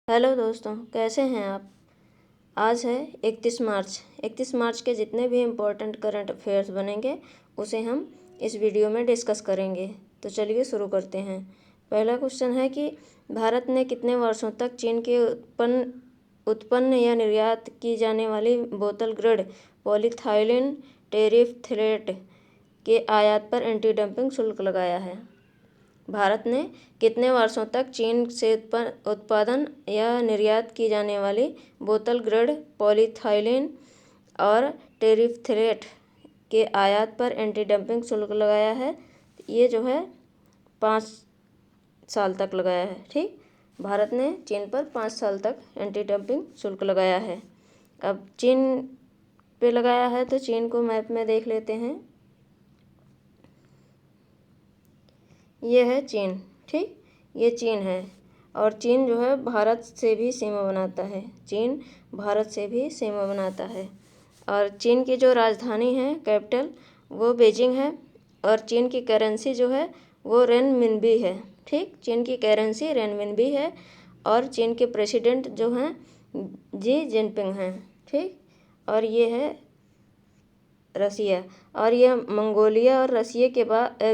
Hello दोस्तों, कैसे हैं आप। आज है 31 मार्च। 31 मार्च के जितने भी इम्पोर्टेंट करंट अफेयर्स बनेंगे उसे हम इस वीडियो में डिस्कस करेंगे। तो चलिए शुरू करते हैं। पहला क्वेश्चन है कि भारत ने कितने वर्षों तक चीन के उत्पन्न या निर्यात की जाने वाली बोतल ग्रेड पॉलीथाइलिन टेरिफथ्रेट के आयात पर एंटी डंपिंग शुल्क लगाया है। भारत ने कितने वर्षों तक चीन से उत्पादन या निर्यात की जाने वाली बोतल ग्रेड पॉलीथाइलिन और टेरिफथ्रेट के आयात पर एंटी डंपिंग शुल्क लगाया है। ये जो है 5 साल तक लगाया है। ठीक, भारत ने चीन पर 5 साल तक एंटी डंपिंग शुल्क लगाया है। अब चीन पे लगाया है तो चीन को मैप में देख लेते हैं। ये है चीन। ठीक, ये चीन है और चीन जो है भारत से भी सीमा बनाता है। चीन भारत से भी सीमा बनाता है और चीन की जो राजधानी है, कैपिटल, वो बीजिंग है और चीन की करेंसी जो है वो रेनमिनबी है। ठीक, चीन की करेंसी रेनमिनबी है और चीन के प्रेसिडेंट जो हैं जी जिनपिंग हैं। ठीक, और ये है रसिया और यह मंगोलिया और रसिया के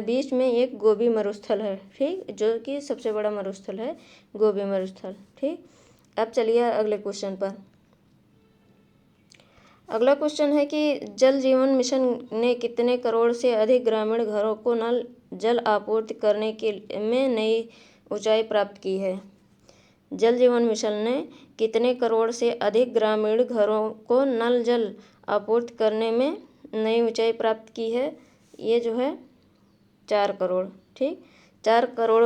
बीच में एक गोबी मरुस्थल है। ठीक, जो कि सबसे बड़ा मरुस्थल है गोबी मरुस्थल। ठीक, अब चलिए अगले क्वेश्चन पर। अगला क्वेश्चन है कि जल जीवन मिशन ने कितने करोड़ से अधिक ग्रामीण घरों को नल जल आपूर्ति करने के में नई ऊंचाई प्राप्त की है। जल जीवन मिशन ने कितने करोड़ से अधिक ग्रामीण घरों को नल जल आपूर्ति करने में नई ऊंचाई प्राप्त की है। ये जो है 4 करोड़। ठीक, 4 करोड़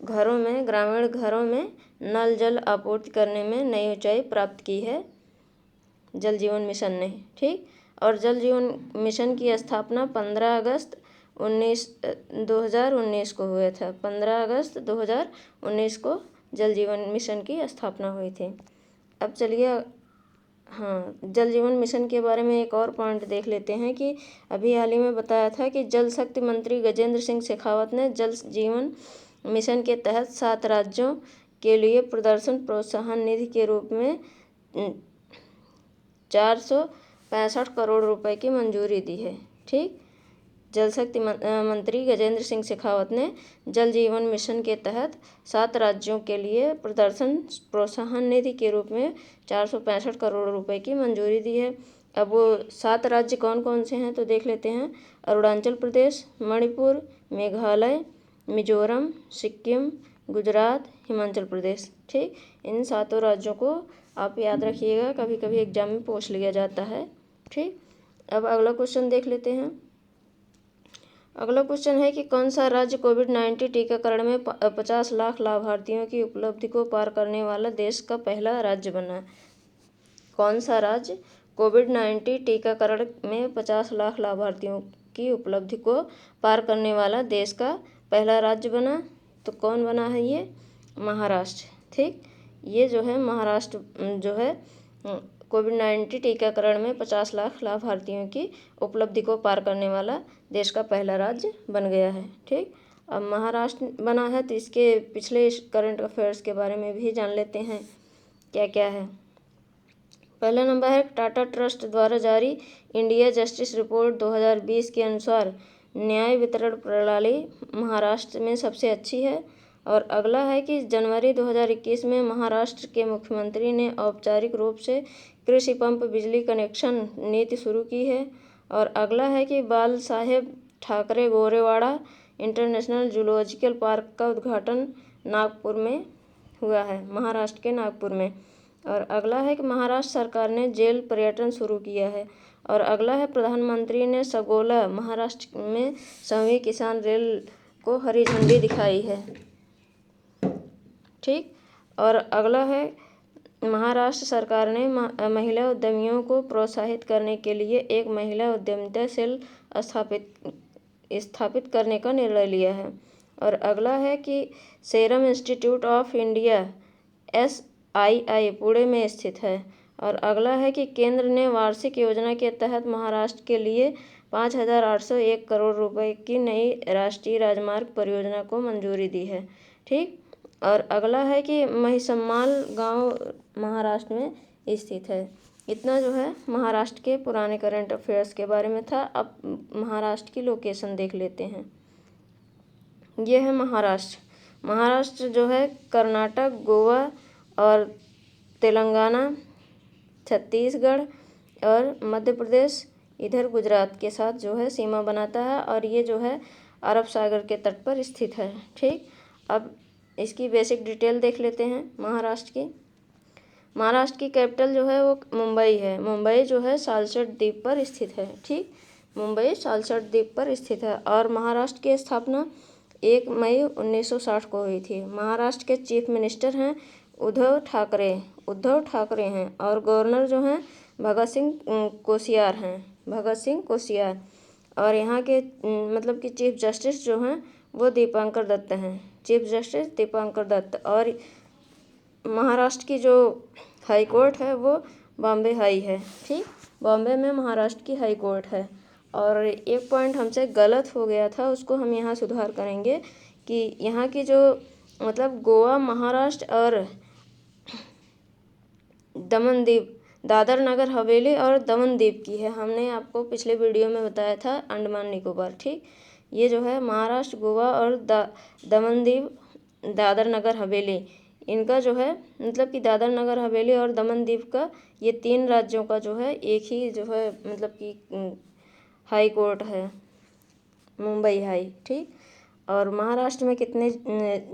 घरों में, ग्रामीण घरों में नल जल आपूर्ति करने में नई ऊंचाई प्राप्त की है जल जीवन मिशन ने। ठीक, और जल जीवन मिशन की स्थापना 15 अगस्त 2019 को हुआ था। 15 अगस्त 2019 को जल जीवन मिशन की स्थापना हुई थी। अब चलिए जल जीवन मिशन के बारे में एक और पॉइंट देख लेते हैं कि अभी हाल ही में बताया था कि जल शक्ति मंत्री गजेंद्र सिंह शेखावत ने जल जीवन मिशन के तहत 7 राज्यों के लिए प्रदर्शन प्रोत्साहन निधि के रूप में 465 करोड़ रुपए की मंजूरी दी है। ठीक, जल शक्ति मंत्री गजेंद्र सिंह शेखावत ने जल जीवन मिशन के तहत 7 राज्यों के लिए प्रदर्शन प्रोत्साहन निधि के रूप में 465 करोड़ रुपए की मंजूरी दी है। अब वो 7 राज्य कौन कौन से हैं तो देख लेते हैं। अरुणाचल प्रदेश, मणिपुर, मेघालय, मिजोरम, सिक्किम, गुजरात, हिमाचल प्रदेश। ठीक, इन 7 राज्यों को आप याद रखिएगा, कभी कभी एग्जाम में पूछ लिया जाता है। ठीक, अब अगला क्वेश्चन देख लेते हैं। अगला क्वेश्चन है कि कौन सा राज्य कोविड-19 टीकाकरण में 50 लाख लाभार्थियों की उपलब्धि को पार करने वाला देश का पहला राज्य बना। कौन सा राज्य कोविड-19 टीकाकरण में 50 लाख लाभार्थियों की उपलब्धि को पार करने वाला देश का पहला राज्य बना, तो कौन बना है ये? महाराष्ट्र। ठीक, ये जो है महाराष्ट्र जो है कोविड-19 टीकाकरण में 50 लाख लाभार्थियों की उपलब्धि को पार करने वाला देश का पहला राज्य बन गया है। ठीक, अब महाराष्ट्र बना है तो इसके पिछले करंट अफेयर्स के बारे में भी जान लेते हैं क्या क्या है। पहला नंबर है टाटा ट्रस्ट द्वारा जारी इंडिया जस्टिस रिपोर्ट 2020 के अनुसार न्याय वितरण प्रणाली महाराष्ट्र में सबसे अच्छी है। और अगला है कि जनवरी 2021 में महाराष्ट्र के मुख्यमंत्री ने औपचारिक रूप से कृषि पंप बिजली कनेक्शन नीति शुरू की है। और अगला है कि Bal Saheb Thackeray Gorewada international zoological park का उद्घाटन नागपुर में हुआ है, महाराष्ट्र के नागपुर में। और अगला है कि महाराष्ट्र सरकार ने जेल पर्यटन शुरू किया है। और अगला है प्रधानमंत्री ने सगोला महाराष्ट्र में 7वीं किसान रेल को हरी झंडी दिखाई है। ठीक, और अगला है महाराष्ट्र सरकार ने महिला उद्यमियों को प्रोत्साहित करने के लिए एक महिला उद्यमिता सेल स्थापित करने का निर्णय लिया है। और अगला है कि serum institute of India SII Pune में स्थित है। और अगला है कि केंद्र ने वार्षिक योजना के तहत महाराष्ट्र के लिए 5,801 करोड़ रुपए की नई राष्ट्रीय राजमार्ग परियोजना को मंजूरी दी है। ठीक, और अगला है कि महिसम्माल गांव महाराष्ट्र में स्थित है। इतना जो है महाराष्ट्र के पुराने करंट अफेयर्स के बारे में था। अब महाराष्ट्र की लोकेशन देख लेते हैं। ये है महाराष्ट्र। महाराष्ट्र जो है कर्नाटक, गोवा और तेलंगाना, छत्तीसगढ़ और मध्य प्रदेश, इधर गुजरात के साथ जो है सीमा बनाता है और ये जो है अरब सागर के तट पर स्थित है। ठीक, अब इसकी बेसिक डिटेल देख लेते हैं महाराष्ट्र की। महाराष्ट्र की कैपिटल जो है वो मुंबई है। मुंबई जो है सालसट द्वीप पर स्थित है। ठीक, मुंबई सालसट द्वीप पर स्थित है और महाराष्ट्र की स्थापना 1 मई 1960 को हुई थी। महाराष्ट्र के चीफ मिनिस्टर हैं उद्धव ठाकरे हैं और गवर्नर जो हैं भगत सिंह कोश्यार और यहाँ के मतलब कि चीफ जस्टिस जो हैं वो दीपांकर दत्त हैं। Chief justice Dipankar Datta. और महाराष्ट्र की जो हाई कोर्ट है वो बॉम्बे हाई है। ठीक, बॉम्बे में महाराष्ट्र की हाई कोर्ट है। और एक पॉइंट हमसे गलत हो गया था, उसको हम यहाँ सुधार करेंगे कि यहाँ की जो मतलब गोवा, महाराष्ट्र और दमन द्वीप, दादर नगर हवेली और दमन द्वीप की है। हमने आपको पिछले वीडियो में बताया था अंडमान निकोबार। ठीक, ये जो है महाराष्ट्र, गोवा और दमन द्वीप, दादर नगर हवेली, इनका जो है मतलब कि दादर नगर हवेली और दमन द्वीप का, ये 3 राज्यों का जो है एक ही जो है मतलब कि हाई कोर्ट है, मुंबई हाई। ठीक, और महाराष्ट्र में कितने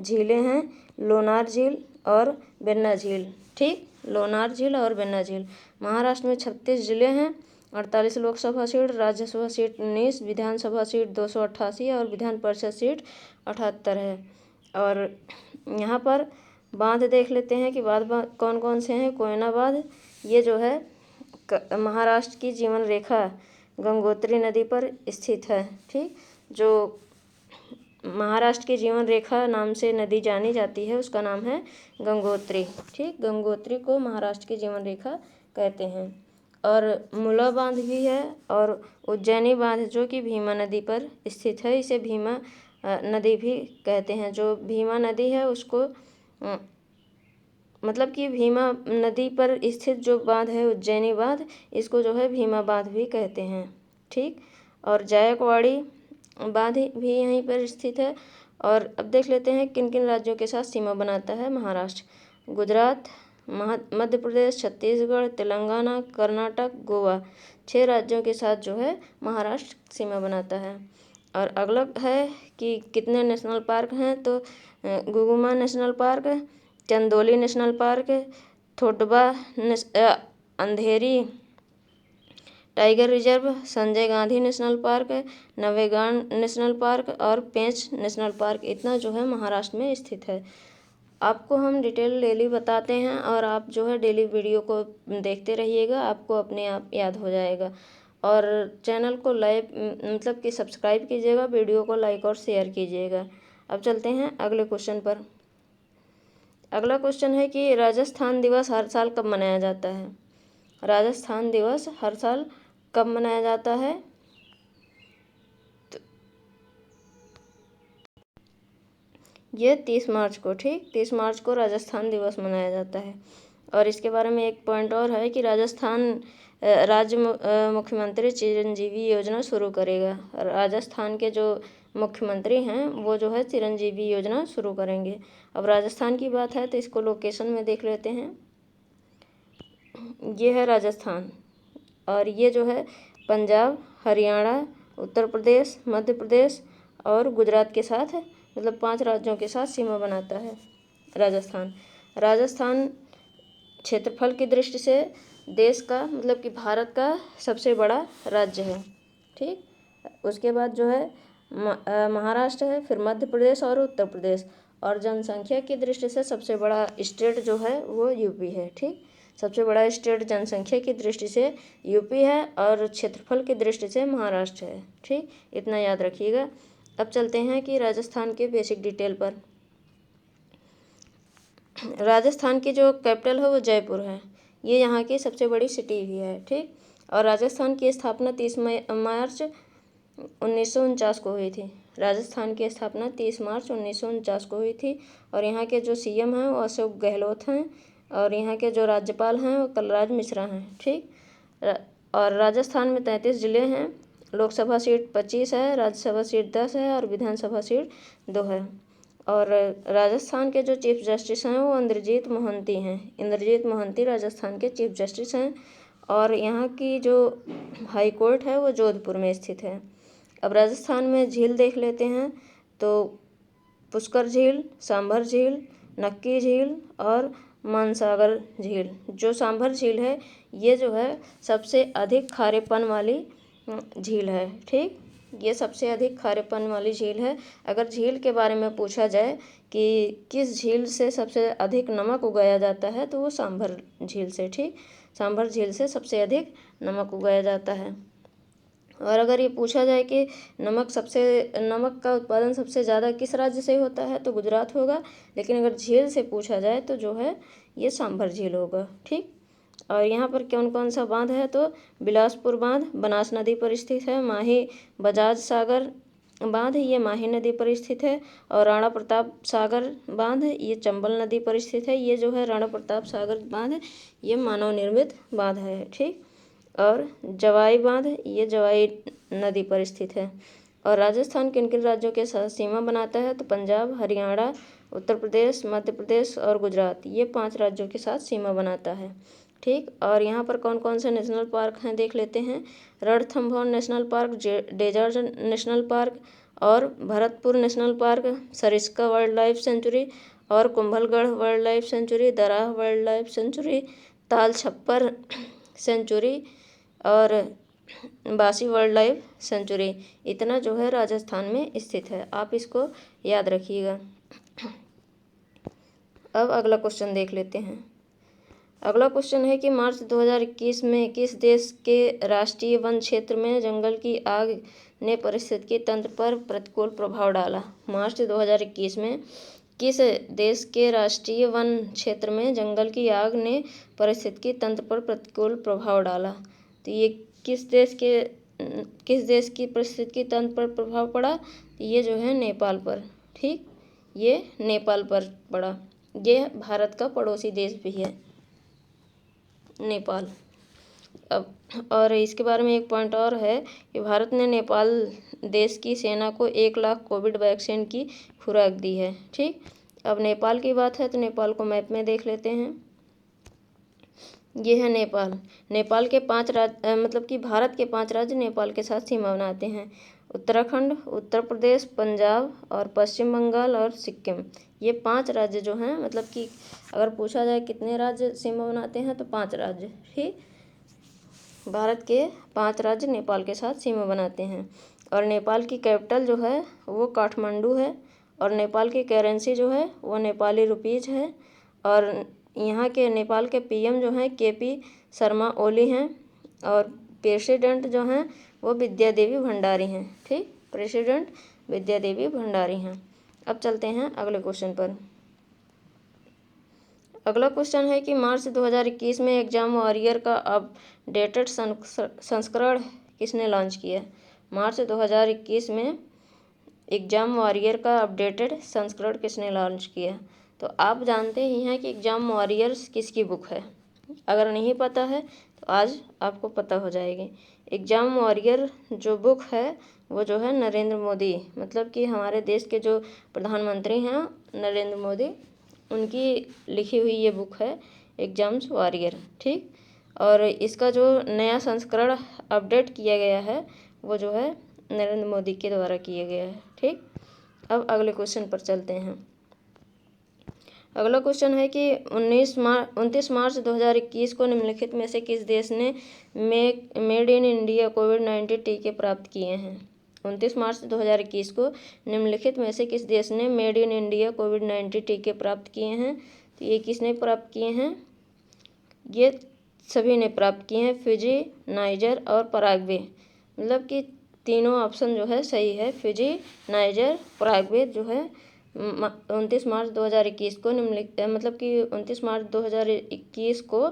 झीलें हैं? लोनार झील और बेन्ना झील। ठीक, लोनार झील और बेन्ना झील। महाराष्ट्र में 36 जिले हैं, 48 लोकसभा सीट, राज्यसभा सीट 19, विधानसभा सीट 288 और विधान परिषद सीट 78 है। और यहाँ पर बांध देख लेते हैं कि बांध कौन कौन से हैं। कोयना बांध, ये जो है महाराष्ट्र की जीवन रेखा गंगोत्री नदी पर स्थित है। ठीक, जो महाराष्ट्र की जीवन रेखा नाम से नदी जानी जाती है उसका नाम है गंगोत्री। ठीक, गंगोत्री को महाराष्ट्र की जीवन रेखा कहते हैं। और मुला बांध भी है और उज्जैनी बांध जो कि भीमा नदी पर स्थित है, इसे भीमा नदी भी कहते हैं। जो भीमा नदी है उसको मतलब कि भीमा नदी पर स्थित जो बांध है उज्जैनी बांध, इसको जो है भीमा बांध भी कहते हैं। ठीक, और जायकवाड़ी बांध भी यहीं पर स्थित है। और अब देख लेते हैं किन किन राज्यों के साथ सीमा बनाता है महाराष्ट्र। गुजरात, मध्य प्रदेश, छत्तीसगढ़, तेलंगाना, कर्नाटक, गोवा, 6 राज्यों के साथ जो है महाराष्ट्र सीमा बनाता है। और अगला है कि कितने नेशनल पार्क हैं, तो Gugamal national park, Chandoli national park, Tadoba Andhari tiger reserve, Sanjay Gandhi national park, Navegaon national park और पेंच नेशनल पार्क, इतना जो है महाराष्ट्र में स्थित है। आपको हम डिटेल डेली बताते हैं और आप जो है डेली वीडियो को देखते रहिएगा, आपको अपने आप याद हो जाएगा। और चैनल को लाइक मतलब कि सब्सक्राइब कीजिएगा, वीडियो को लाइक और शेयर कीजिएगा। अब चलते हैं अगले क्वेश्चन पर। अगला क्वेश्चन है कि राजस्थान दिवस हर साल कब मनाया जाता है? राजस्थान दिवस हर साल कब मनाया जाता है? तो ये 30 मार्च को। ठीक, 30 मार्च को राजस्थान दिवस मनाया जाता है। और इसके बारे में एक पॉइंट और है कि राजस्थान राज्य मुख्यमंत्री चिरंजीवी योजना शुरू करेगा। राजस्थान के जो मुख्यमंत्री हैं वो जो है चिरंजीवी योजना शुरू करेंगे। अब राजस्थान की बात है तो इसको लोकेशन में देख लेते हैं। ये है राजस्थान और ये जो है पंजाब, हरियाणा, उत्तर प्रदेश, मध्य प्रदेश और गुजरात के साथ मतलब 5 राज्यों के साथ सीमा बनाता है राजस्थान। राजस्थान क्षेत्रफल की दृष्टि से देश का मतलब कि भारत का सबसे बड़ा राज्य है। ठीक, उसके बाद जो है महाराष्ट्र है, फिर मध्य प्रदेश और उत्तर प्रदेश। और जनसंख्या की दृष्टि से सबसे बड़ा स्टेट जो है वो यूपी है। ठीक, सबसे बड़ा स्टेट जनसंख्या की दृष्टि से यूपी है और क्षेत्रफल की दृष्टि से महाराष्ट्र है। ठीक, इतना याद रखिएगा। अब चलते हैं कि राजस्थान के बेसिक डिटेल पर। राजस्थान की जो कैपिटल है वो जयपुर है। ये यहाँ की सबसे बड़ी सिटी भी है। ठीक, और राजस्थान की स्थापना 30 मार्च 1949 को हुई थी। राजस्थान की स्थापना 30 मार्च 1949 को हुई थी और यहाँ के जो सीएम हैं वो अशोक गहलोत हैं और यहाँ के जो राज्यपाल हैं वो कलराज मिश्रा हैं। ठीक। और राजस्थान में 33 जिले हैं। लोकसभा सीट 25 है, राज्यसभा सीट 10 है और विधानसभा सीट 2 है। और राजस्थान के जो चीफ जस्टिस हैं वो इंद्रजीत मोहंती हैं। इंद्रजीत मोहंती राजस्थान के चीफ जस्टिस हैं और यहाँ की जो हाई कोर्ट है वो जोधपुर में स्थित है। अब राजस्थान में झील देख लेते हैं तो पुष्कर झील, सांभर झील, नक्की झील और मानसागर झील। जो सांभर झील है ये जो है सबसे अधिक खारेपन वाली झील है। ठीक। ये सबसे अधिक खारेपन वाली झील है। अगर झील के बारे में पूछा जाए कि किस झील से सबसे अधिक नमक उगाया जाता है तो वो सांभर झील से। ठीक। सांभर झील से सबसे अधिक नमक उगाया जाता है। और अगर ये पूछा जाए कि नमक का उत्पादन सबसे ज़्यादा किस राज्य से होता है तो गुजरात होगा, लेकिन अगर झील से पूछा जाए तो जो है ये सांभर झील होगा। ठीक। और यहाँ पर कौन कौन सा बांध है तो बिलासपुर बांध बनास नदी पर स्थित है। माही बजाज सागर बांध ये माही नदी पर स्थित है और राणा प्रताप सागर बांध ये चंबल नदी पर स्थित है। ये जो है राणा प्रताप सागर बांध ये मानव निर्मित बांध है। ठीक। और जवाई बांध ये जवाई नदी पर स्थित है। और राजस्थान किन किन राज्यों के साथ सीमा बनाता है तो पंजाब, हरियाणा, उत्तर प्रदेश, मध्य प्रदेश और गुजरात ये 5 राज्यों के साथ सीमा बनाता है। ठीक। और यहाँ पर कौन कौन से नेशनल पार्क हैं देख लेते हैं। Ranthambore national park, desert national park और Bharatpur national park, Sariska wildlife sanctuary और Kumbhalgarh wildlife sanctuary, Darrah wildlife sanctuary, Tal Chhapar century और बासी वाइल्ड लाइफ सेंचुरी। इतना जो है राजस्थान में स्थित है। आप इसको याद रखिएगा। अब अगला क्वेश्चन देख लेते हैं। अगला क्वेश्चन है कि मार्च 2021 में किस देश के राष्ट्रीय वन क्षेत्र में जंगल की आग ने पारिस्थितिकी तंत्र पर प्रतिकूल प्रभाव डाला। मार्च 2021 में किस देश के राष्ट्रीय वन क्षेत्र में जंगल की आग ने पारिस्थितिकी तंत्र पर प्रतिकूल प्रभाव डाला। तो ये किस देश की पारिस्थितिकी तंत्र पर प्रभाव पड़ा, ये जो है नेपाल पर। ठीक। ये नेपाल पर पड़ा। ये भारत का पड़ोसी देश भी है नेपाल। अब और इसके बारे में एक पॉइंट और है कि भारत ने नेपाल देश की सेना को 1 लाख कोविड वैक्सीन की खुराक दी है। ठीक। अब नेपाल की बात है तो नेपाल को मैप में देख लेते हैं। ये है नेपाल। नेपाल के 5 राज्य मतलब कि भारत के 5 राज्य नेपाल के साथ सीमा बनाते हैं। उत्तराखंड, उत्तर प्रदेश, पंजाब और पश्चिम बंगाल और सिक्किम। ये 5 राज्य जो हैं मतलब कि अगर पूछा जाए कितने राज्य सीमा बनाते हैं तो 5 राज्य। ठीक। भारत के 5 राज्य नेपाल के साथ सीमा बनाते हैं। और नेपाल की कैपिटल जो है वो काठमांडू है और नेपाल की करेंसी जो है वो नेपाली रुपीज है। और यहाँ के नेपाल के पीएम जो हैं केपी शर्मा ओली हैं और प्रेसिडेंट जो हैं वो विद्या देवी भंडारी हैं। ठीक। प्रेसिडेंट विद्या देवी भंडारी हैं। अब चलते हैं अगले क्वेश्चन पर। अगला क्वेश्चन है कि मार्च 2021 में एग्जाम वॉरियर का अपडेटेड संस्करण किसने लॉन्च किया। मार्च 2021 में एग्जाम वॉरियर का अपडेटेड संस्करण किसने लॉन्च किया। तो आप जानते ही हैं कि एग्जाम वॉरियर्स किसकी बुक है। अगर नहीं पता है तो आज आपको पता हो जाएगी। एग्जाम वॉरियर जो बुक है वो जो है नरेंद्र मोदी मतलब कि हमारे देश के जो प्रधानमंत्री हैं नरेंद्र मोदी उनकी लिखी हुई ये बुक है एग्जाम्स वॉरियर। ठीक। और इसका जो नया संस्करण अपडेट किया गया है वो जो है नरेंद्र मोदी के द्वारा किया गया है। ठीक। अब अगले क्वेश्चन पर चलते हैं। अगला क्वेश्चन है कि 29 मार्च 2021 को निम्नलिखित में से किस देश ने मेड इन इंडिया कोविड-19 टीके प्राप्त किए हैं। 29 मार्च 2021 को निम्नलिखित में से किस देश ने मेड इन इंडिया कोविड-19 टीके प्राप्त किए हैं। तो ये किसने प्राप्त किए हैं, ये सभी ने प्राप्त किए हैं, फिजी, नाइजर और पराग्वे। मतलब कि तीनों ऑप्शन जो है सही है। फिजी, नाइजर, पराग्वे जो है 29 मार्च 2021 को निम्नलिखित मतलब कि 29 मार्च 2021 को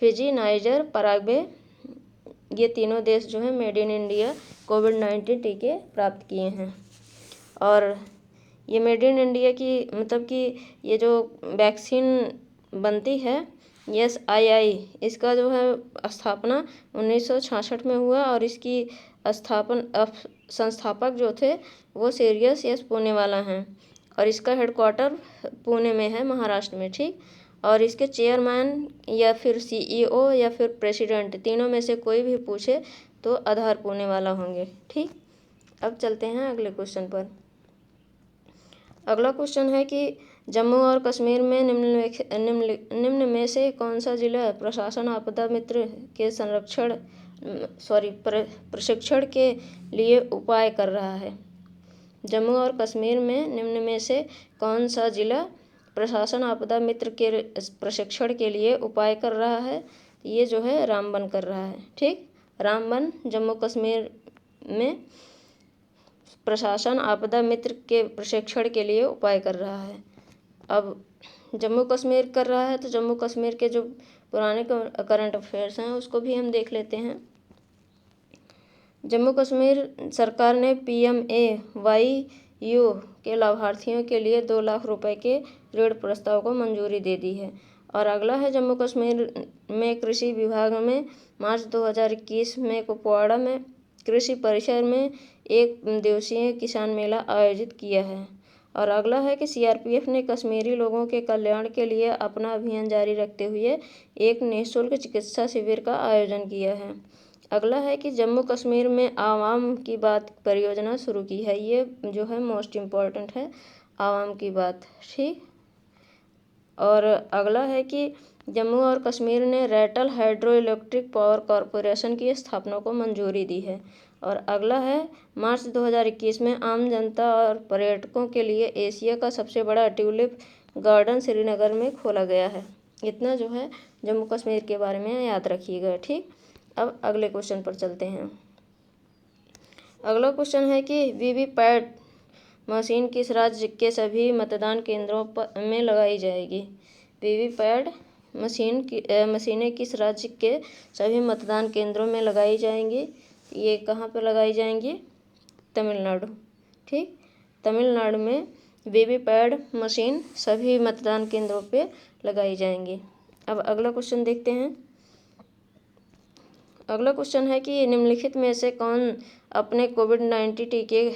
फिजी, नाइजर, पराग्वे ये तीनों देश जो है मेड इन इंडिया कोविड-19 टीके प्राप्त किए हैं। और ये मेड इन इंडिया की मतलब कि ये जो वैक्सीन बनती है SII, इसका जो है स्थापना 1966 में हुआ और इसकी संस्थापक जो थे वो सीरियस यस पूनेवाला हैं और इसका हेडक्वार्टर पुणे में है, महाराष्ट्र में। ठीक, और इसके चेयरमैन या फिर CEO या फिर प्रेसिडेंट, तीनों में से कोई भी पूछे तो आधार पूनेवाला होंगे। ठीक, अब चलते हैं अगले क्वेश्चन पर। अगला क्वेश्चन है कि जम्मू और कश्मीर में निम्न में से कौन सा जिला प्रशासन आपदा मित्र के प्रशिक्षण के लिए उपाय कर रहा है? जम्मू और कश्मीर में निम्न में से कौन सा जिला प्रशासन आपदा मित्र के प्रशिक्षण के लिए उपाय कर रहा है? ये जो है रामबन कर रहा है। ठीक, रामबन जम्मू कश्मीर में प्रशासन आपदा मित्र के प्रशिक्षण के लिए उपाय कर रहा है। अब जम्मू कश्मीर कर रहा है तो जम्मू कश्मीर के जो पुराने करंट अफेयर्स हैं उसको भी हम देख लेते हैं। जम्मू कश्मीर सरकार ने PMAYU के लाभार्थियों के लिए 2 लाख रुपए के ऋण प्रस्ताव को मंजूरी दे दी है। और अगला है जम्मू कश्मीर में कृषि विभाग में मार्च 2021 में कुपवाड़ा में कृषि परिसर में 1 दिवसीय किसान मेला आयोजित किया है। और अगला है कि CRPF ने कश्मीरी लोगों के कल्याण के लिए अपना अभियान जारी रखते हुए एक निःशुल्क चिकित्सा शिविर का आयोजन किया है। अगला है कि जम्मू कश्मीर में आवाम की बात परियोजना शुरू की है। ये जो है मोस्ट इम्पॉर्टेंट है, आवाम की बात। ठीक, और अगला है कि जम्मू और कश्मीर ने Ratle hydro electric power corporation की स्थापना को मंजूरी दी है। और अगला है मार्च 2021 में आम जनता और पर्यटकों के लिए एशिया का सबसे बड़ा ट्यूलिप गार्डन श्रीनगर में खोला गया है। इतना जो है जम्मू कश्मीर के बारे में याद रखिएगा। ठीक, अब अगले क्वेश्चन पर चलते हैं। अगला क्वेश्चन है कि VVPAT मशीन किस राज्य के सभी मतदान केंद्रों में लगाई जाएगी? VVPAT मशीनें किस राज्य के सभी मतदान केंद्रों में लगाई जाएंगी? ये कहाँ पर लगाई जाएंगी? तमिलनाडु। ठीक, तमिलनाडु में VVPAT मशीन सभी मतदान केंद्रों पे लगाई जाएंगी। अब अगला क्वेश्चन देखते हैं। अगला क्वेश्चन है कि निम्नलिखित में से कौन अपने कोविड-19 टीके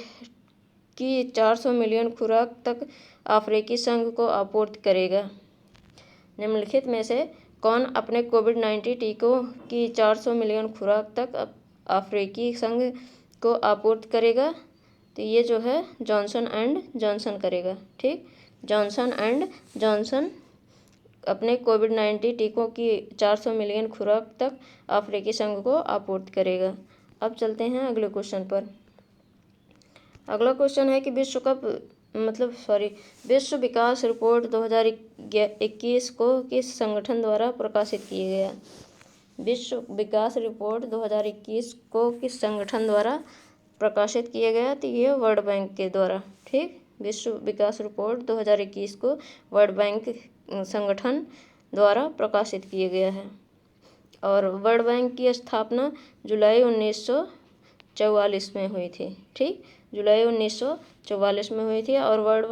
की 400 मिलियन खुराक तक अफ्रीकी संघ को आपूर्ति करेगा? निम्नलिखित में से कौन अपने कोविड-19 टीकों की 400 मिलियन खुराक तक अफ्रीकी संघ को आपूर्ति करेगा? तो ये जो है जॉनसन एंड जॉनसन करेगा। ठीक, जॉनसन एंड जॉनसन अपने कोविड-19 टीकों की 400 मिलियन खुराक तक अफ्रीकी संघ को आपूर्ति करेगा। अब चलते हैं अगले क्वेश्चन पर। अगला क्वेश्चन है कि विश्व विकास रिपोर्ट 2021 को किस संगठन द्वारा प्रकाशित किया गया? विश्व विकास रिपोर्ट 2021 को किस संगठन द्वारा प्रकाशित किया गया? तो ये वर्ल्ड बैंक के द्वारा। ठीक, विश्व विकास रिपोर्ट 2021 को वर्ल्ड बैंक संगठन द्वारा प्रकाशित किया गया है। और वर्ल्ड बैंक की स्थापना जुलाई 1944 में हुई थी। ठीक, जुलाई 1944 में हुई थी। और वर्ल्ड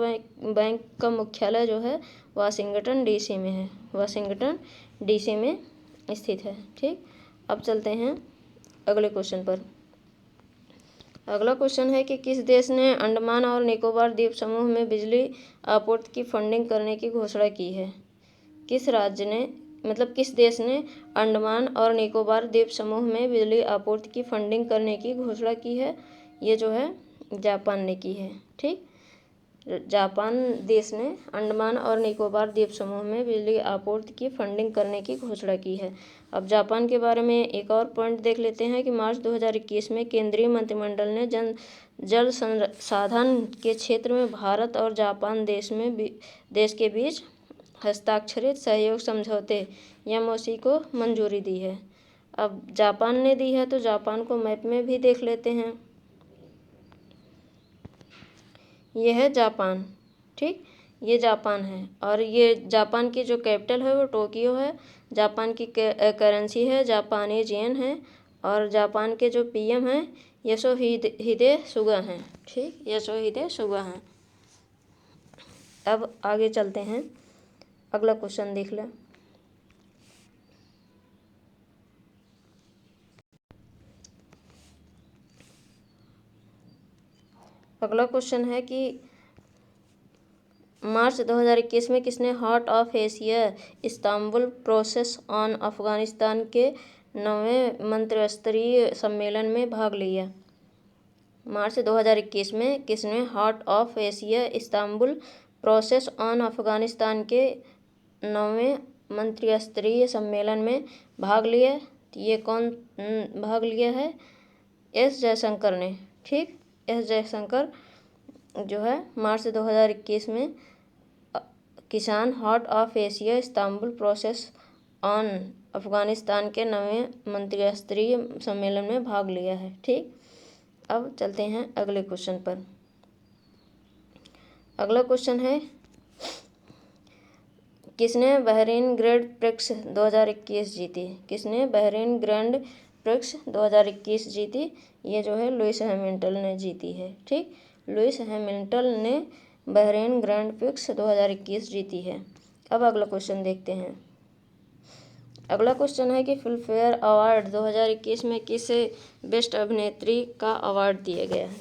बैंक का मुख्यालय जो है वाशिंगटन DC में है, वाशिंगटन DC में स्थित है। ठीक, अब चलते हैं अगले क्वेश्चन पर। अगला क्वेश्चन है कि किस देश ने अंडमान और निकोबार द्वीप समूह में बिजली आपूर्ति की फंडिंग करने की घोषणा की है? किस देश ने अंडमान और निकोबार द्वीप समूह में बिजली आपूर्ति की फंडिंग करने की घोषणा की है? ये जो है जापान ने की है। ठीक, जापान देश ने अंडमान और निकोबार द्वीप समूह में बिजली आपूर्ति की फंडिंग करने की घोषणा की है। अब जापान के बारे में एक और पॉइंट देख लेते हैं कि मार्च 2021 में केंद्रीय मंत्रिमंडल ने जल संसाधन के क्षेत्र में भारत और जापान देश के बीच हस्ताक्षरित सहयोग समझौते MOC को मंजूरी दी है। अब जापान ने दी है तो जापान को मैप में भी देख लेते हैं। यह है जापान। ठीक, ये जापान है और ये जापान की जो कैपिटल है वो टोक्यो है। जापान की करेंसी है जापानीज येन है और जापान के जो पीएम हैं योशिहिदे सुगा हैं। ठीक, योशिहिदे सुगा हैं। अब आगे चलते हैं, अगला क्वेश्चन देख लें। अगला क्वेश्चन है कि मार्च 2021 में किसने heart of Asia Istanbul process on Afghanistan के 9वें मंत्रिस्तरीय सम्मेलन में भाग लिया। मार्च 2021 में किसने heart of Asia Istanbul process on Afghanistan के 9वें मंत्रिस्तरीय सम्मेलन में भाग लिया? तो ये कौन भाग लिया है? एस जयशंकर ने। ठीक, एस जयशंकर जो है मार्च 2021 में किसान heart of Asia Istanbul process on Afghanistan के 9वें मंत्रिस्तरीय सम्मेलन में भाग लिया है। ठीक, अब चलते हैं अगले क्वेश्चन पर। अगला क्वेश्चन है, किसने बहरीन ग्रैंड प्रिक्स 2021 जीती? किसने बहरीन ग्रैंड प्रिक्स 2021 जीती? ये जो है लुइस हैमिल्टन ने जीती है। ठीक, लुइस हैमिल्टन ने बहरीन ग्रैंड प्रिक्स 2021 जीती है। अब अगला क्वेश्चन देखते हैं। अगला क्वेश्चन है कि फिल्म फेयर अवार्ड 2021 में किसे बेस्ट अभिनेत्री का अवार्ड दिया गया है?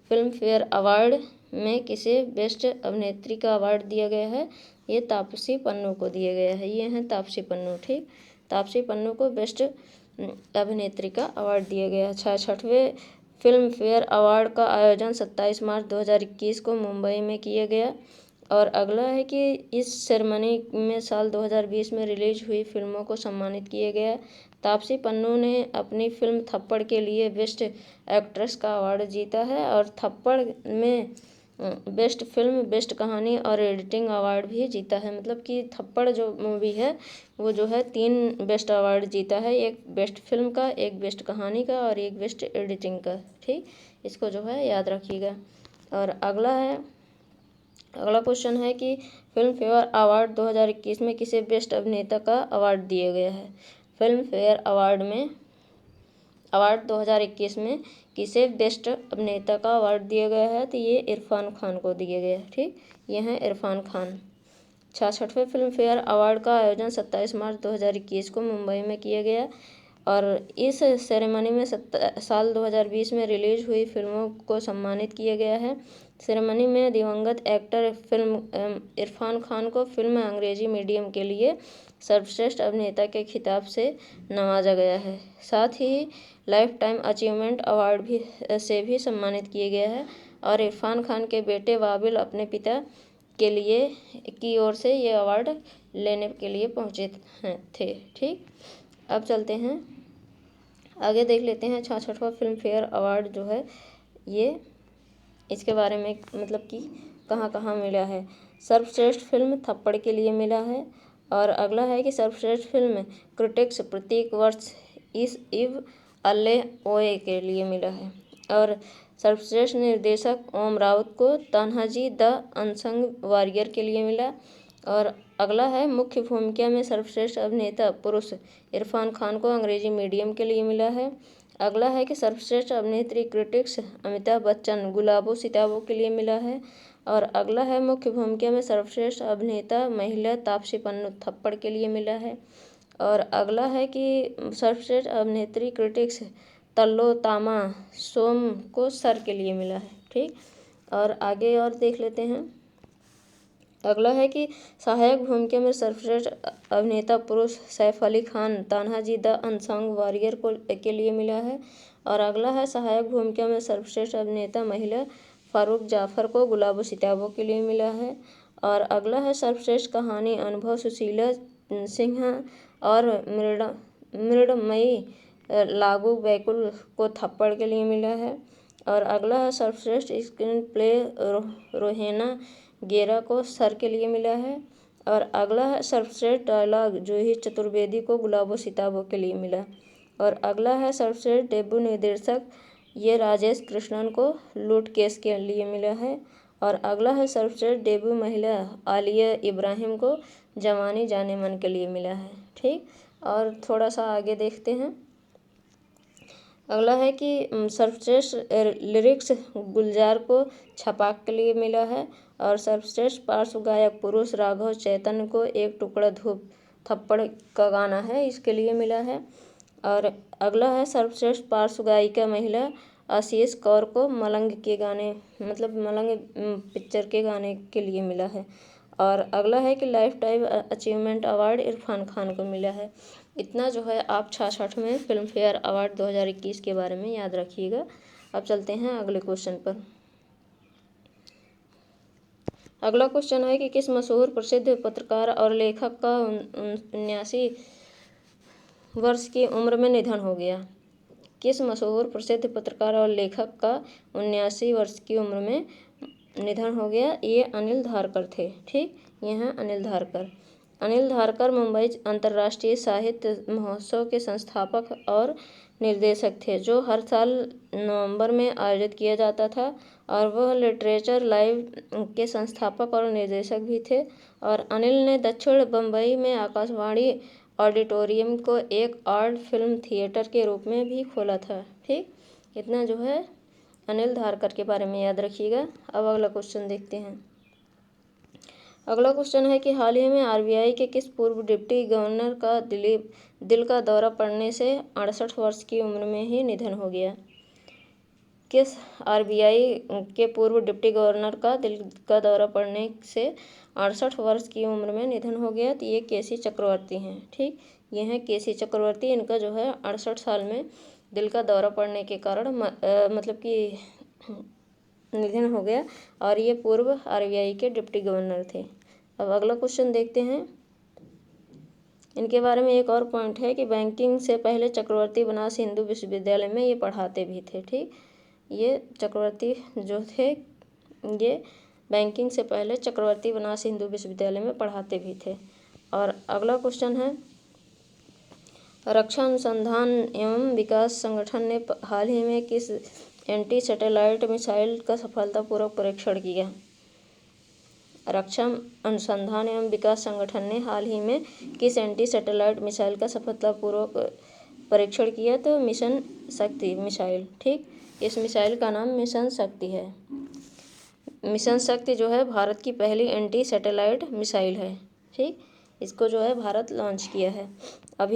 फिल्म फेयर अवार्ड में किसे बेस्ट अभिनेत्री का अवार्ड दिया गया है? ये तापसी पन्नू को दिया गया है। ये हैं तापसी पन्नू। ठीक, तापसी पन्नू को बेस्ट अभिनेत्री का अवार्ड दिया गया है। 66वें फिल्म फेयर अवार्ड का आयोजन 27 मार्च 2021 को मुंबई में किया गया। और अगला है कि इस सेरेमनी में साल 2020 में रिलीज हुई फिल्मों को सम्मानित किया गया। तापसी पन्नू ने अपनी फिल्म थप्पड़ के लिए बेस्ट एक्ट्रेस का अवार्ड जीता है और थप्पड़ में बेस्ट फिल्म, बेस्ट कहानी और एडिटिंग अवार्ड भी जीता है। मतलब कि थप्पड़ जो मूवी है वो जो है 3 बेस्ट अवार्ड जीता है, एक बेस्ट फिल्म का, एक बेस्ट कहानी का और एक बेस्ट एडिटिंग का। ठीक, इसको जो है याद रखिएगा। और अगला क्वेश्चन है कि फिल्म फेयर अवार्ड 2021 में किसे बेस्ट अभिनेता का अवार्ड दिया गया है? फिल्म फेयर अवार्ड 2021 में किसे बेस्ट अभिनेता का अवार्ड दिया गया है? तो ये इरफान खान को दिया गया है। ठीक, ये हैं इरफान खान। 66वें फिल्म फेयर अवार्ड का आयोजन 27 मार्च 2021 को मुंबई में किया गया और इस सेरेमनी में साल 2020 में रिलीज हुई फिल्मों को सम्मानित किया गया है। सेरेमनी में दिवंगत एक्टर फिल्म इरफान खान को फिल्म अंग्रेजी मीडियम के लिए सर्वश्रेष्ठ अभिनेता के खिताब से नवाजा गया है। साथ ही लाइफ टाइम अचीवमेंट अवार्ड से भी सम्मानित किया गया है और इरफान खान के बेटे वाबिल अपने पिता की ओर से ये अवार्ड लेने के लिए पहुंचे थे। ठीक, अब चलते हैं आगे, देख लेते हैं 66वां फिल्म फेयर अवार्ड जो है ये इसके बारे में, मतलब कि कहाँ कहाँ मिला है। सर्वश्रेष्ठ फिल्म थप्पड़ के लिए मिला है। और अगला है कि सर्वश्रेष्ठ फिल्म क्रिटिक्स प्रत्येक वर्ष इस इव अल्ले ओए के लिए मिला है। और सर्वश्रेष्ठ निर्देशक ओम राउत को तान्हाजी द अनसंग वॉरियर के लिए मिला। और अगला है मुख्य भूमिका में सर्वश्रेष्ठ अभिनेता पुरुष इरफान खान को अंग्रेजी मीडियम के लिए मिला है। अगला है कि सर्वश्रेष्ठ अभिनेत्री क्रिटिक्स अमिताभ बच्चन गुलाबो सिताबों के लिए मिला है। और अगला है मुख्य भूमिका में सर्वश्रेष्ठ अभिनेता महिला तापसी पन्नू थप्पड़ के लिए मिला है। और अगला है कि सर्वश्रेष्ठ अभिनेत्री क्रिटिक्स तल्लो तामा सोम को सर के लिए मिला है। ठीक, और आगे और देख लेते हैं। अगला है कि सहायक भूमिका में सर्वश्रेष्ठ अभिनेता पुरुष Saif Ali Khan Tanhaji the unsung warrior के लिए मिला है। और अगला है सहायक भूमिका में सर्वश्रेष्ठ अभिनेता महिला फारूक जाफर को गुलाबो सिताबों के लिए मिला है। और अगला है सर्वश्रेष्ठ कहानी अनुभव सुशीला सिन्हा और मृणमयी लागू बैकुल को थप्पड़ के लिए मिला है। और अगला है सर्वश्रेष्ठ स्क्रीन प्ले रोहेना गेरा को सर के लिए मिला है। और अगला है सर्वश्रेष्ठ डायलॉग जूही चतुर्वेदी को गुलाबो सिताबों के लिए मिला। और अगला है सर्वश्रेष्ठ डेब्यू निर्देशक ये राजेश कृष्णन को लूट केस के लिए मिला है। और अगला है सर्वश्रेष्ठ डेब्यू महिला आलिया इब्राहिम को जवानी जाने मन के लिए मिला है। ठीक, और थोड़ा सा आगे देखते हैं। अगला है कि सर्वश्रेष्ठ लिरिक्स गुलजार को छपाक के लिए मिला है। और सर्वश्रेष्ठ पार्श्व गायक पुरुष राघव चैतन्य को एक टुकड़ा धूप थप्पड़ का गाना है, इसके लिए मिला है। और अगला है सर्वश्रेष्ठ पार्श्व गायिका महिला आशीष कौर को मलंग के गाने मतलब मलंग पिक्चर के गाने के लिए मिला है। और अगला है कि life time achievement award Irfan Khan को मिला है। इतना जो है आप 66 में फिल्म फेयर अवार्ड 2021 के बारे में याद रखिएगा। अब चलते हैं अगले क्वेश्चन पर। अगला क्वेश्चन है कि किस मशहूर प्रसिद्ध पत्रकार और लेखक का 79 वर्ष की उम्र में निधन हो गया। किस मशहूर प्रसिद्ध पत्रकार और लेखक का 79 वर्ष की उम्र में निधन हो गया? ये अनिल धारकर थे। ठीक, ये हैं अनिल धारकर। अनिल धारकर मुंबई अंतर्राष्ट्रीय साहित्य महोत्सव के संस्थापक और निर्देशक थे, जो हर साल नवंबर में आयोजित किया जाता था। और वह लिटरेचर लाइव के संस्थापक और निर्देशक भी थे। और अनिल ने दक्षिण बम्बई में आकाशवाणी ऑडिटोरियम को एक आर्ट फिल्म थिएटर के रूप में भी खोला था। ठीक, इतना जो है अनिल धारकर के बारे में याद रखिएगा। अब अगला क्वेश्चन देखते हैं। अगला क्वेश्चन है कि हाल ही में आरबीआई के किस पूर्व डिप्टी गवर्नर का दिल का दौरा पड़ने से 68 वर्ष की उम्र में ही निधन हो गया? किस आरबीआई के पूर्व डिप्टी गवर्नर का दिल का दौरा पड़ने से 68 वर्ष की उम्र में निधन हो गया? तो ये केसी चक्रवर्ती हैं। ठीक, ये हैं केसी चक्रवर्ती। इनका जो है 68 साल में दिल का दौरा पड़ने के कारण मतलब कि निधन हो गया। और ये पूर्व आरबीआई के डिप्टी गवर्नर थे। अब अगला क्वेश्चन देखते हैं। इनके बारे में एक और पॉइंट है कि बैंकिंग से पहले चक्रवर्ती बनारस हिंदू विश्वविद्यालय में ये पढ़ाते भी थे। ठीक, ये चक्रवर्ती जो थे ये बैंकिंग से पहले चक्रवर्ती बनारस हिंदू विश्वविद्यालय में पढ़ाते भी थे। और अगला क्वेश्चन है, रक्षा अनुसंधान एवं विकास संगठन ने हाल ही में किस एंटी सैटेलाइट मिसाइल का सफलतापूर्वक परीक्षण किया? रक्षा अनुसंधान एवं विकास संगठन ने हाल ही में किस एंटी सैटेलाइट मिसाइल का सफलतापूर्वक परीक्षण किया? तो मिशन शक्ति मिसाइल। ठीक, इस मिसाइल का नाम मिशन शक्ति है। मिशन शक्ति जो है भारत की पहली एंटी सैटेलाइट मिसाइल है। ठीक, इसको जो है भारत लॉन्च किया है। अब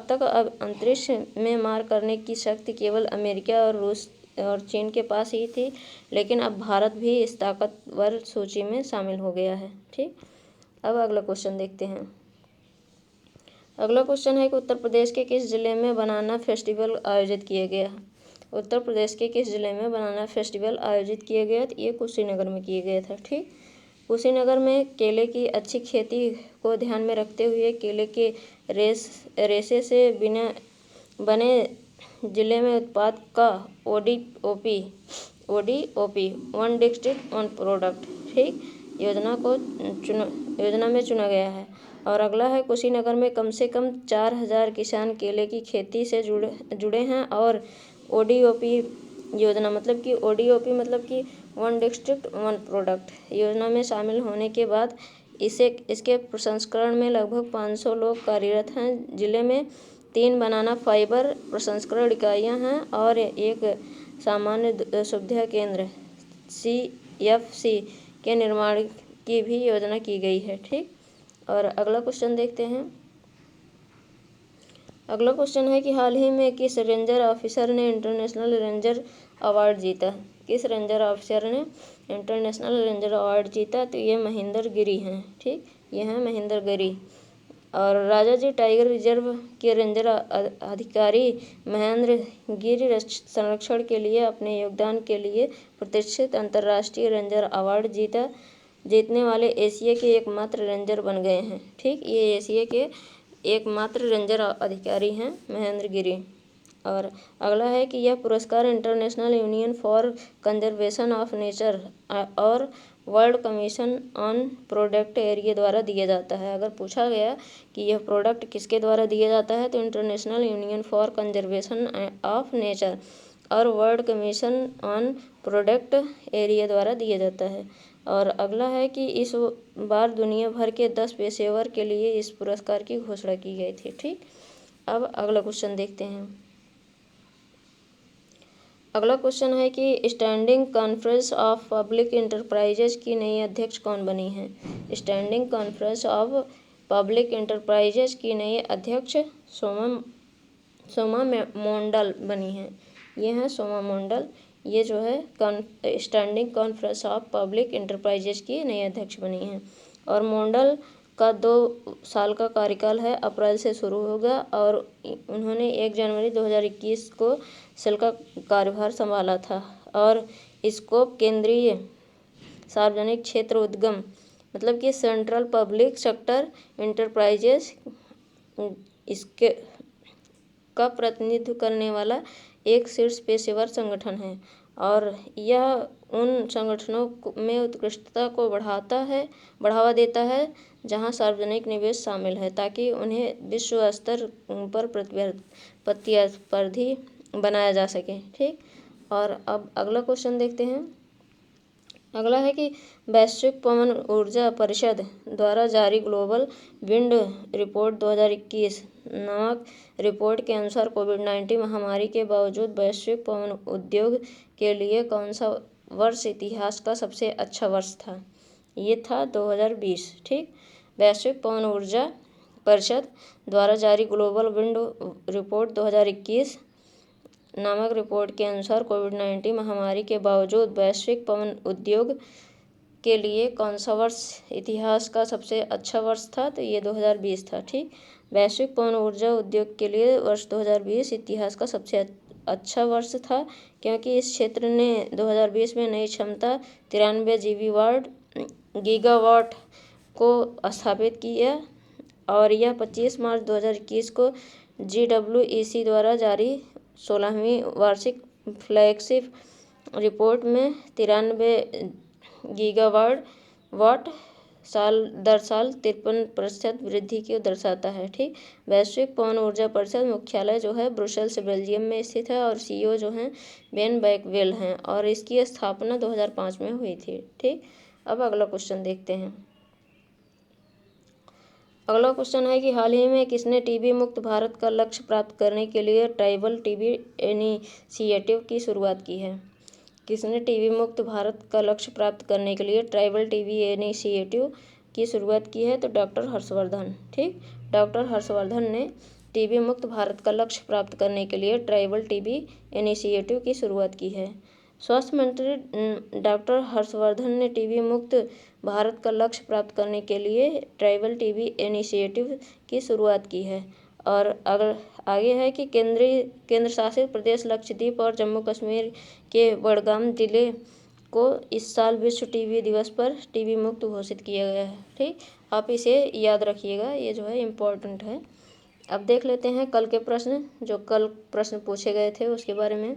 तक अंतरिक्ष में मार करने की शक्ति केवल अमेरिका और रूस और चीन के पास ही थी, लेकिन अब भारत भी इस ताकतवर सूची में शामिल हो गया है। ठीक, अब अगला क्वेश्चन देखते हैं। अगला क्वेश्चन है कि उत्तर प्रदेश के किस जिले में बनाना फेस्टिवल आयोजित किया गया? उत्तर प्रदेश के किस जिले में बनाना फेस्टिवल आयोजित किया गया? तो ये कुशीनगर में किया गया था। ठीक, कुशीनगर में केले की अच्छी खेती को ध्यान में रखते हुए केले के रेशे से बने जिले में उत्पाद का ODOP one district one product ठीक योजना में चुना गया है। और अगला है, कुशीनगर में कम से कम 4000 किसान केले की खेती से जुड़े हैं। और ओडीओपी मतलब कि वन डिस्ट्रिक्ट वन प्रोडक्ट योजना में शामिल होने के बाद इसके प्रसंस्करण में लगभग 500 लोग कार्यरत हैं। जिले में 3 बनाना फाइबर प्रसंस्करण इकाइयां हैं और एक सामान्य सुविधा केंद्र CFC के निर्माण की भी योजना की गई है। ठीक, और अगला क्वेश्चन देखते हैं। अगला क्वेश्चन है कि हाल ही में किस रेंजर ऑफिसर ने इंटरनेशनल रेंजर अवार्ड जीता? किस रेंजर ऑफिसर ने इंटरनेशनल रेंजर अवार्ड जीता? तो ये महेंद्र गिरी हैं। ठीक, ये हैं महेंद्र गिरी। और राजाजी टाइगर रिजर्व के रेंजर अधिकारी महेंद्र गिरी संरक्षण के लिए अपने योगदान के लिए प्रतिष्ठित अंतर्राष्ट्रीय रेंजर अवार्ड जीतने वाले एशिया के एकमात्र रेंजर बन गए हैं। ठीक, ये एशिया के एकमात्र रेंजर अधिकारी हैं महेंद्र गिरी। और अगला है कि यह पुरस्कार international union for conservation of nature और world commission on protected area द्वारा दिया जाता है। अगर पूछा गया कि यह प्रोडक्ट किसके द्वारा दिया जाता है तो international union for conservation of nature और world commission on protected area द्वारा दिया जाता है। और अगला है कि इस बार दुनिया भर के 10 पेशेवर के लिए इस पुरस्कार की घोषणा की गई थी। ठीक, अब अगला क्वेश्चन देखते हैं। अगला क्वेश्चन है कि standing conference of public enterprises की नई अध्यक्ष कौन बनी है। Standing conference of public enterprises की नई अध्यक्ष सोमा मोंडल बनी है। ये हैं सोमा मोंडल, ये जो है standing conference of public enterprises की नई अध्यक्ष बनी हैं। और मोंडल का 2 साल का कार्यकाल है, अप्रैल से शुरू होगा और उन्होंने 1 जनवरी 2021 को सेल का कार्यभार संभाला था। और स्कोप केंद्रीय सार्वजनिक क्षेत्र उद्यम मतलब कि सेंट्रल पब्लिक सेक्टर इंटरप्राइजेज इसके का प्रतिनिधित्व करने वाला एक शीर्ष पेशेवर संगठन है और यह उन संगठनों में उत्कृष्टता को बढ़ावा देता है जहां सार्वजनिक निवेश शामिल है, ताकि उन्हें विश्व स्तर पर प्रतिस्पर्धी बनाया जा सके। ठीक, और अब अगला क्वेश्चन देखते हैं। अगला है कि वैश्विक पवन ऊर्जा परिषद द्वारा जारी ग्लोबल विंड रिपोर्ट 2021 नामक रिपोर्ट के अनुसार कोविड-19 महामारी के बावजूद वैश्विक पवन उद्योग के लिए कौन सा वर्ष इतिहास का सबसे अच्छा वर्ष था। ये था 2020। ठीक, वैश्विक पवन ऊर्जा परिषद द्वारा जारी ग्लोबल विंड रिपोर्ट 2021 नामक रिपोर्ट के अनुसार कोविड-19 महामारी के बावजूद वैश्विक पवन उद्योग के लिए कौन सा वर्ष इतिहास का सबसे अच्छा वर्ष था, तो ये 2020 था। ठीक, वैश्विक पवन ऊर्जा उद्योग के लिए वर्ष 2020 इतिहास का सबसे अच्छा वर्ष था, क्योंकि इस क्षेत्र ने 2020 में नई क्षमता 93 गीगावाट को स्थापित किया और यह 25 मार्च 2021 को GWEC द्वारा जारी 16वीं वार्षिक फ्लैगशिप रिपोर्ट में 93 गीगावाट साल 53% वृद्धि को दर्शाता है। ठीक, वैश्विक पवन ऊर्जा परिषद मुख्यालय जो है ब्रुसेल्स बेल्जियम में स्थित है और CEO जो हैं बेन बैकवेल हैं और इसकी स्थापना 2005 में हुई थी। ठीक, अब अगला क्वेश्चन देखते हैं। अगला क्वेश्चन है कि हाल ही में किसने टीबी मुक्त भारत का लक्ष्य प्राप्त करने के लिए ट्राइबल टीबी इनिशिएटिव की शुरुआत की है। किसने टीबी मुक्त भारत का लक्ष्य प्राप्त करने के लिए ट्राइबल टीबी इनिशिएटिव की शुरुआत की है, तो डॉक्टर हर्षवर्धन। ठीक, डॉक्टर हर्षवर्धन ने टीबी मुक्त भारत का लक्ष्य प्राप्त करने के लिए ट्राइबल टीबी इनिशिएटिव की शुरुआत की है। स्वास्थ्य मंत्री डॉक्टर हर्षवर्धन ने टीबी मुक्त भारत का लक्ष्य प्राप्त करने के लिए ट्राइबल टीबी इनिशिएटिव की शुरुआत की है। और अगर आगे है कि केंद्र शासित प्रदेश लक्षद्वीप और जम्मू कश्मीर के बड़गाम जिले को इस साल विश्व टीबी दिवस पर टीबी मुक्त घोषित किया गया है। ठीक, आप इसे याद रखिएगा, ये जो है इम्पोर्टेंट है। अब देख लेते हैं कल के प्रश्न, जो कल प्रश्न पूछे गए थे उसके बारे में।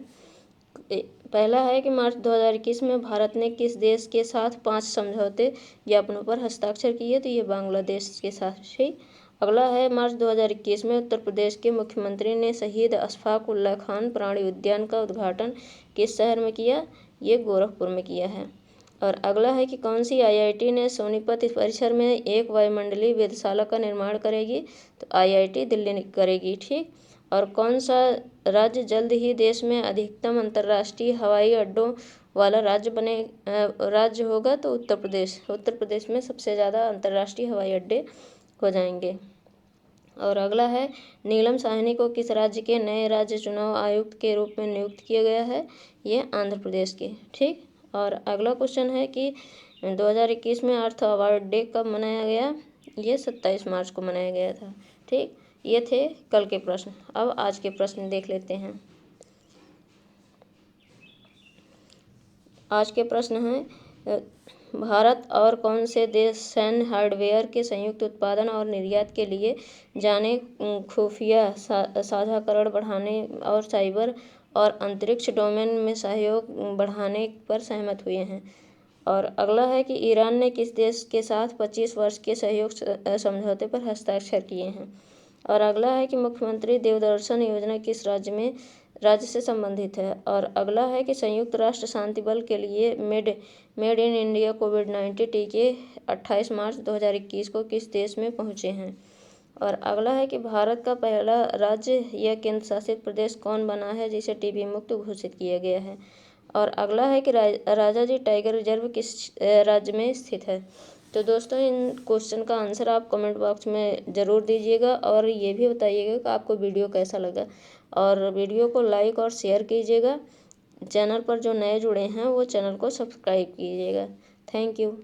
पहला है कि मार्च 2021 में भारत ने किस देश के साथ 5 समझौते ज्ञापनों पर हस्ताक्षर किए, तो ये बांग्लादेश के साथ। ठीक, अगला है मार्च 2021 में उत्तर प्रदेश के मुख्यमंत्री ने शहीद अशफाक उल्लाह खान प्राणी उद्यान का उद्घाटन किस शहर में किया, ये गोरखपुर में किया है। और अगला है कि कौन सी IIT ने सोनीपत परिसर में एक वायुमंडलीय वेधशाला का निर्माण करेगी, तो IIT दिल्ली करेगी। ठीक, और कौन सा राज्य जल्द ही देश में अधिकतम अंतर्राष्ट्रीय हवाई अड्डों वाला राज्य होगा, तो उत्तर प्रदेश। उत्तर प्रदेश में सबसे ज़्यादा अंतर्राष्ट्रीय हवाई अड्डे हो जाएंगे। और अगला है नीलम साहनी को किस राज्य के नए राज्य चुनाव आयुक्त के रूप में नियुक्त किया गया है, ये आंध्र प्रदेश के। ठीक, और अगला क्वेश्चन है कि 2021 में अर्थ अवार्ड डे कब मनाया गया, ये 27 मार्च को मनाया गया था। ठीक, ये थे कल के प्रश्न। अब आज के प्रश्न देख लेते हैं। आज के प्रश्न हैं भारत और कौन से देश सैन्य हार्डवेयर के संयुक्त उत्पादन और निर्यात के लिए जाने खुफिया साझाकरण बढ़ाने और साइबर और अंतरिक्ष डोमेन में सहयोग बढ़ाने पर सहमत हुए हैं। और अगला है कि ईरान ने किस देश के साथ 25 वर्ष के सहयोग समझौते पर हस्ताक्षर किए हैं। और अगला है कि मुख्यमंत्री देवदर्शन योजना किस राज्य से संबंधित है। और अगला है कि संयुक्त राष्ट्र शांति बल के लिए मेड इन इंडिया कोविड-19 टीके 28 मार्च 2021 को किस देश में पहुंचे हैं। और अगला है कि भारत का पहला राज्य या केंद्र शासित प्रदेश कौन बना है जिसे टीबी मुक्त घोषित किया गया है। और अगला है कि राजाजी टाइगर रिजर्व किस राज्य में स्थित है। तो दोस्तों इन क्वेश्चन का आंसर आप कमेंट बॉक्स में ज़रूर दीजिएगा और ये भी बताइएगा कि आपको वीडियो कैसा लगा, और वीडियो को लाइक और शेयर कीजिएगा। चैनल पर जो नए जुड़े हैं वो चैनल को सब्सक्राइब कीजिएगा। Thank you.